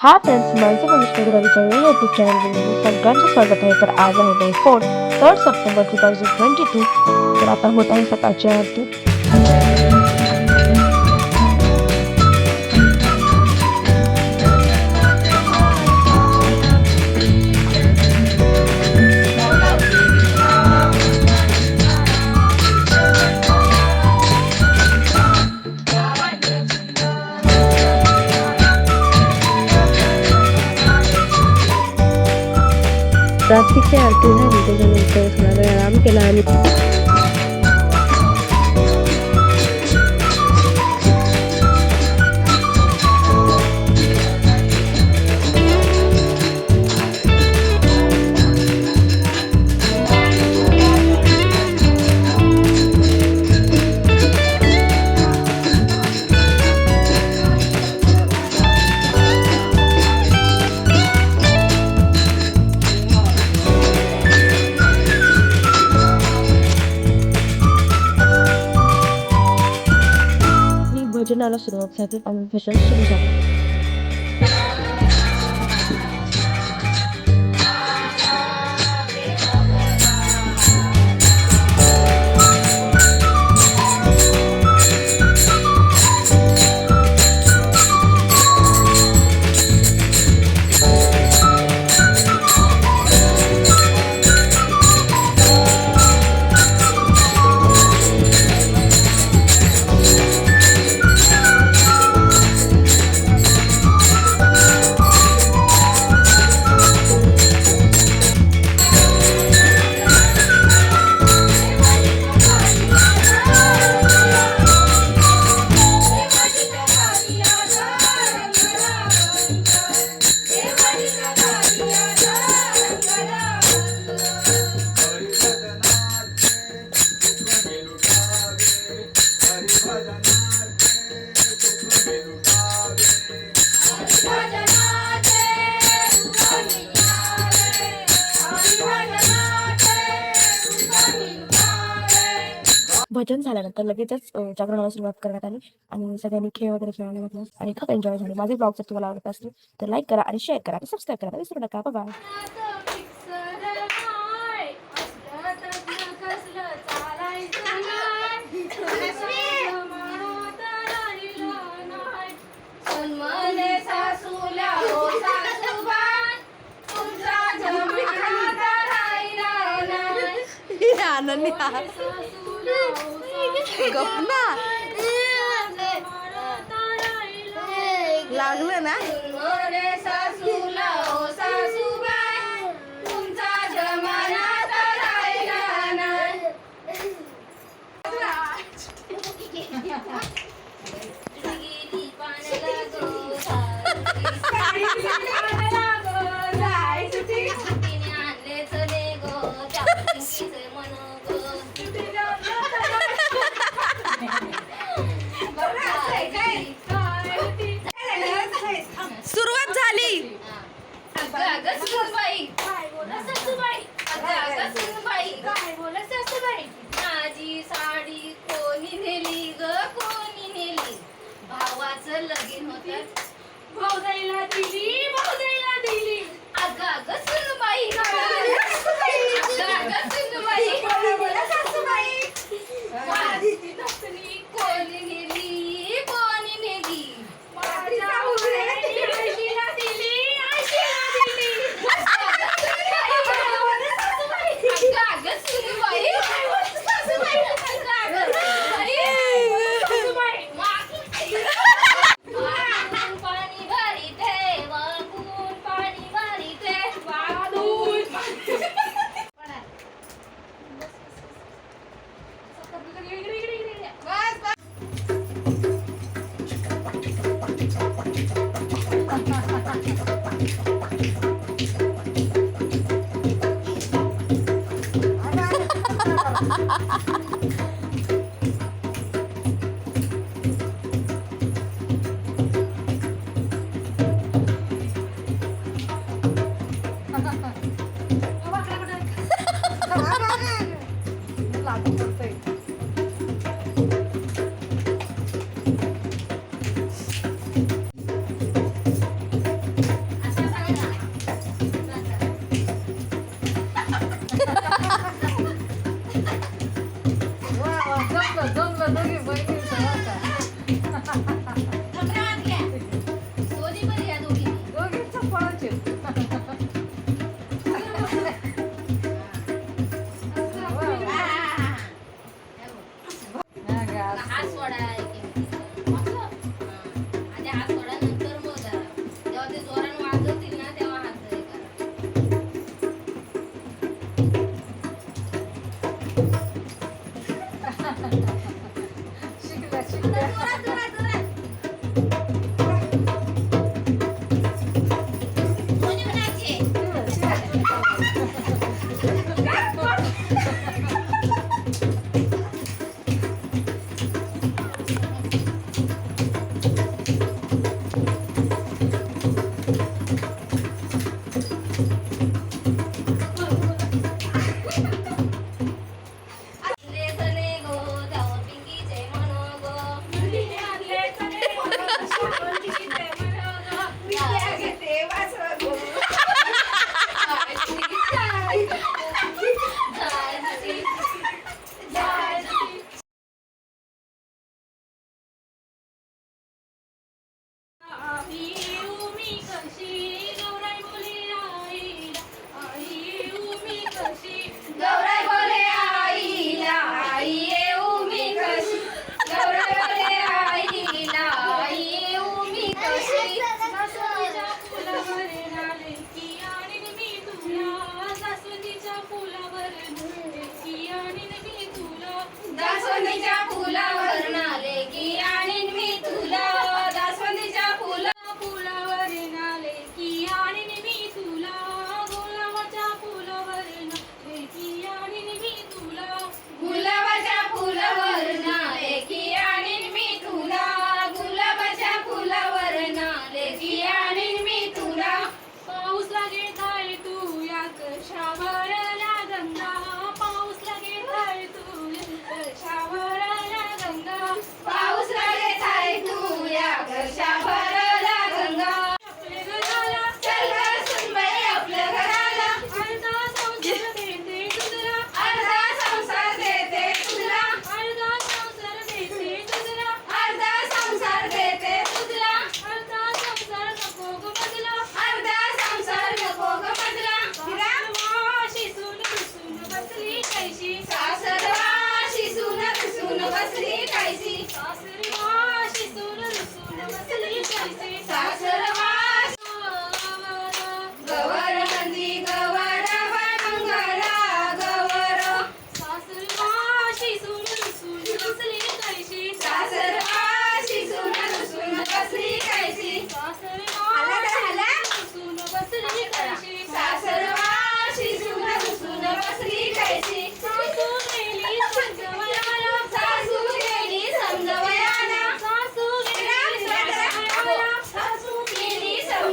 हा friends, Mansi गुरुवारीच्या YouTube चॅनलमध्ये सगळ्यांचं स्वागत आहे. तर आज आहे May 4, 3 सप्टेंबर 2022. तर आता होत आहे सकाळची आरती. रात्रीची आरती झाली, त्याच्यानंतर थोडा वेळ आराम केला आणि भजनाला सुरुवात झाली आणि भजन सुरू झाले. भजन झाल्यानंतर लगेचच जागरणाला सुरुवात करण्यात आली आणि सगळ्यांनी खेळ वगैरे खेळायला लागला आणि खूप एन्जॉय झाले. माझे ब्लॉग जर तुम्हाला आवडत असतील तर लाईक करा आणि शेअर करा आणि सबस्क्राईब करायला विसरू नका. बाय. गप्पा लागलं ना. सुरुवात झाली. माझी साडी कोणी नेली ग, कोणी नेली? भावाचं लगीन होतं, भाऊजाईला दिली, भाऊजाई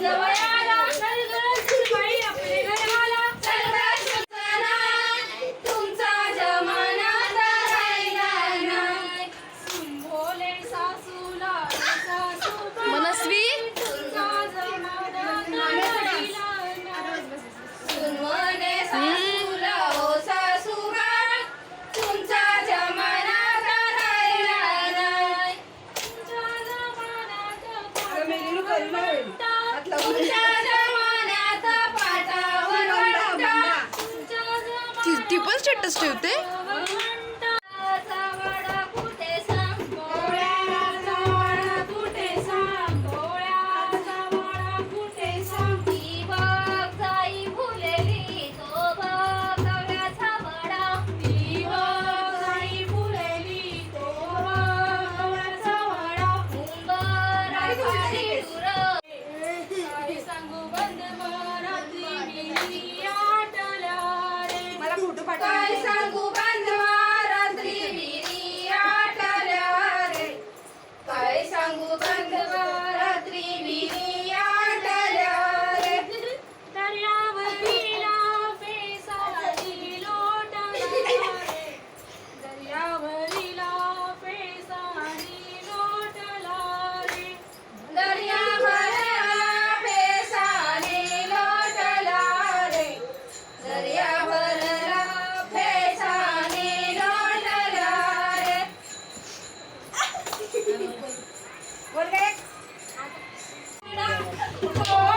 जवयाला बाई आपले घरवाला तुमचा जमाना राहिला नाही भोले सासूला सासू मनस्वी तुमचा जमाना राहिला सुनवणे सासूला ओ सासूबाई तुमचा जमाना राहिला नाही तुमच्या जमान्यात पाटावर वंटा ती पण स्टेटस ठेवते वडा कुठे सांग भोळ्याचा वडा कुठे सांग भोळ्याचा वडा कुठे सांग ती बघ जाई फुलेली तो बघ गव्याचा वडा ती बघ जाई फुलेली तो बघ गव्याचा वडा उंबर खाली दूर काय सांगू बंद मराठी मी आटल्या रे मला फोटो पाठव काय सांगू बांधवा रात्री विहिरी आटल्या रे काय सांगू बांधवा रात्री विहिरी आटल्या रे दर्यावरीला पेसाची लोटला रे दर्यावरीला पेसाची लोटला रे दर्यावरला पेसाने लोटला रे दर्यावरला पेसाने लोटला रे बोल काय ओ